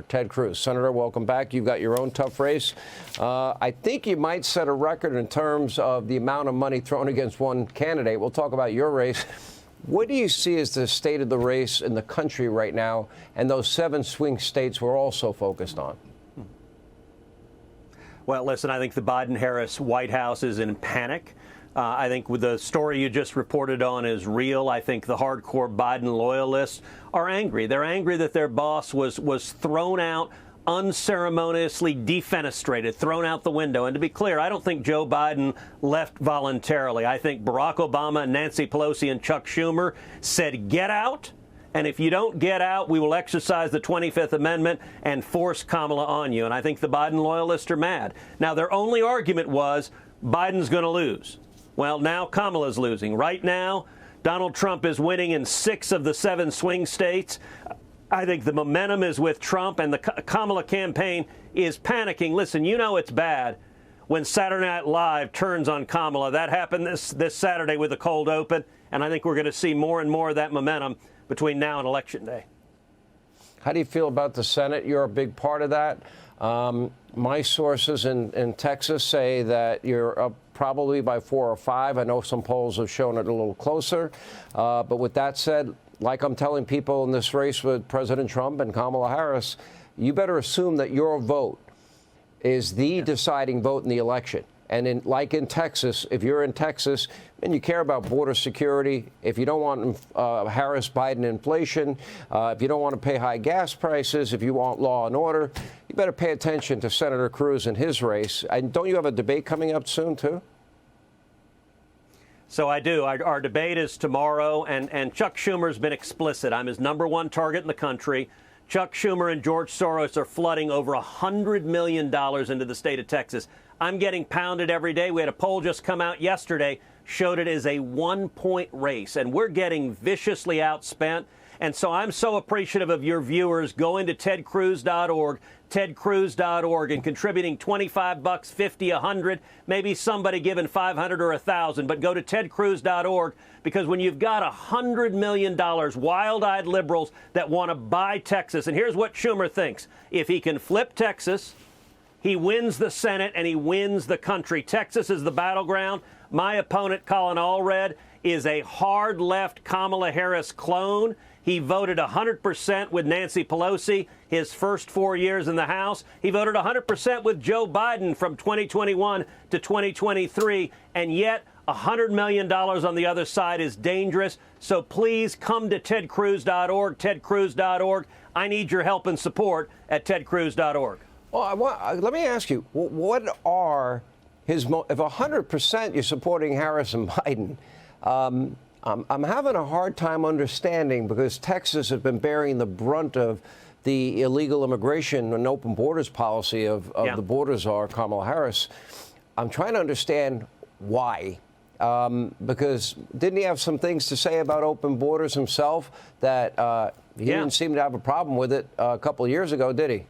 Ted Cruz. Senator, welcome back. You've got your own tough race. I think you might set a record in terms of the amount of money thrown against one candidate. We'll talk about your race. What do you see as the state of the race in the country right now, and those 7 swing states we're also focused on? Well, listen, I think the Biden-Harris White House is in panic. I think with the story you just reported on is real. I think the hardcore Biden loyalists are angry. They're angry that their boss was thrown out, unceremoniously defenestrated, thrown out the window. And to be clear, I don't think Joe Biden left voluntarily. I think Barack Obama, Nancy Pelosi, and Chuck Schumer said, get out. And if you don't get out, we will exercise the 25th Amendment and force Kamala on you. And I think the Biden loyalists are mad. Now, their only argument was Biden's going to lose. Well, now Kamala's losing. Right now, Donald Trump is winning in 6 of the 7 swing states. I think the momentum is with Trump, and the Kamala campaign is panicking. Listen, you know it's bad when Saturday Night Live turns on Kamala. That happened this Saturday with the cold open, and I think we're going to see more and more of that momentum between now and Election Day. How do you feel about the Senate? You're a big part of that. My sources in Texas say that you're up probably by 4 or 5. I know some polls have shown it a little closer. But with that said, like I'm telling people in this race with President Trump and Kamala Harris, you better assume that your vote is the deciding vote in the election. And like in Texas, if you're in Texas and you care about border security, if you don't want Harris-Biden inflation, if you don't want to pay high gas prices, if you want law and order, you better pay attention to Senator Cruz and his race. And don't you have a debate coming up soon, too? So I do. Our debate is tomorrow, and Chuck Schumer's been explicit. I'm his #1 target in the country. Chuck Schumer and George Soros are flooding over $100 million into the state of Texas. I'm getting pounded every day. We had a poll just come out yesterday, showed it as a 1-point race, and we're getting viciously outspent. And so I'm so appreciative of your viewers going to tedcruz.org, tedcruz.org, and contributing $25, $50, $100, maybe somebody giving $500 or $1,000. But go to tedcruz.org, because when you've got $100 million, wild-eyed liberals that want to buy Texas, and here's what Schumer thinks. If he can flip Texas, he wins the Senate and he wins the country. Texas is the battleground. My opponent, Colin Allred, is a hard left Kamala Harris clone. He voted 100% with Nancy Pelosi his first 4 years in the House. He voted 100% with Joe Biden from 2021 to 2023. And yet $100 million on the other side is dangerous. So please come to tedcruz.org, tedcruz.org. I need your help and support at tedcruz.org. Well, let me ask you, what are his if 100% you're supporting Harris and Biden? I'm having a hard time understanding, because Texas has been bearing the brunt of the illegal immigration and open borders policy of the border czar, Kamala Harris. I'm trying to understand why. Because didn't he have some things to say about open borders himself that he didn't seem to have a problem with it a couple of years ago, did he?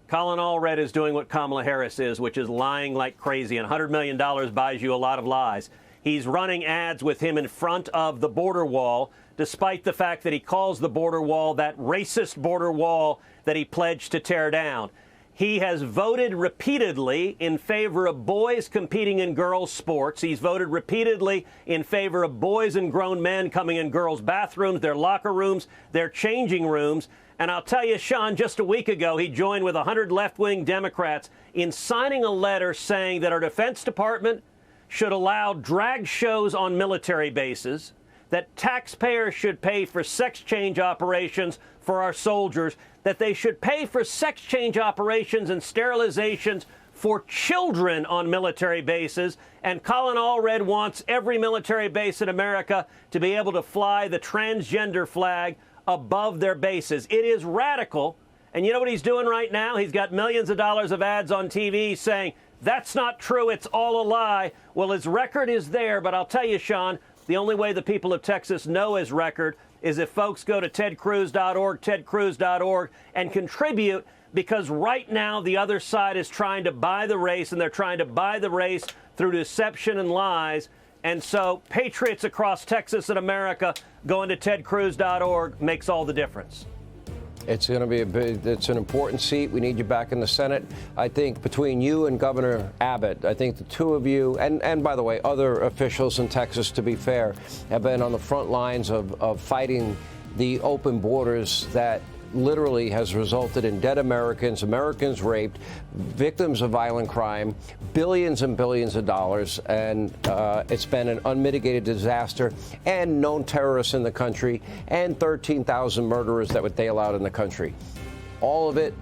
Colin Allred is doing what Kamala Harris is, which is lying like crazy, and $100 million buys you a lot of lies. He's running ads with him in front of the border wall, despite the fact that he calls the border wall that racist border wall that he pledged to tear down. He has voted repeatedly in favor of boys competing in girls' sports. He's voted repeatedly in favor of boys and grown men coming in girls' bathrooms, their locker rooms, their changing rooms. And I'll tell you, Sean, just a week ago, he joined with 100 left-wing Democrats in signing a letter saying that our Defense Department should allow drag shows on military bases, that taxpayers should pay for sex change operations for our soldiers, that they should pay for sex change operations and sterilizations for children on military bases. And Colin Allred wants every military base in America to be able to fly the transgender flag above their bases. It is radical. And you know what he's doing right now? He's got millions of dollars of ads on TV saying, that's not true, it's all a lie. Well, his record is there, but I'll tell you, Sean, the only way the people of Texas know his record is if folks go to tedcruz.org, tedcruz.org, and contribute, because right now the other side is trying to buy the race, and they're trying to buy the race through deception and lies. And so patriots across Texas and America going to tedcruz.org makes all the difference. It's going to be it's an important seat. We need you back in the Senate. I think between you and Governor Abbott, I think the two of you, and by the way, other officials in Texas, to be fair, have been on the front lines of fighting the open borders that literally has resulted in dead Americans, Americans raped, victims of violent crime, billions and billions of dollars, and it's been an unmitigated disaster, and known terrorists in the country, and 13,000 murderers that would bail out in the country. All of it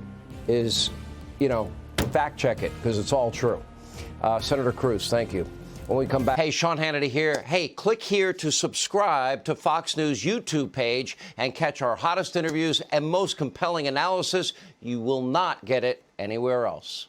is, fact check it, because it's all true. Senator Cruz, thank you. When we come back. Hey, Sean Hannity here. Hey, click here to subscribe to Fox News YouTube page and catch our hottest interviews and most compelling analysis. You will not get it anywhere else.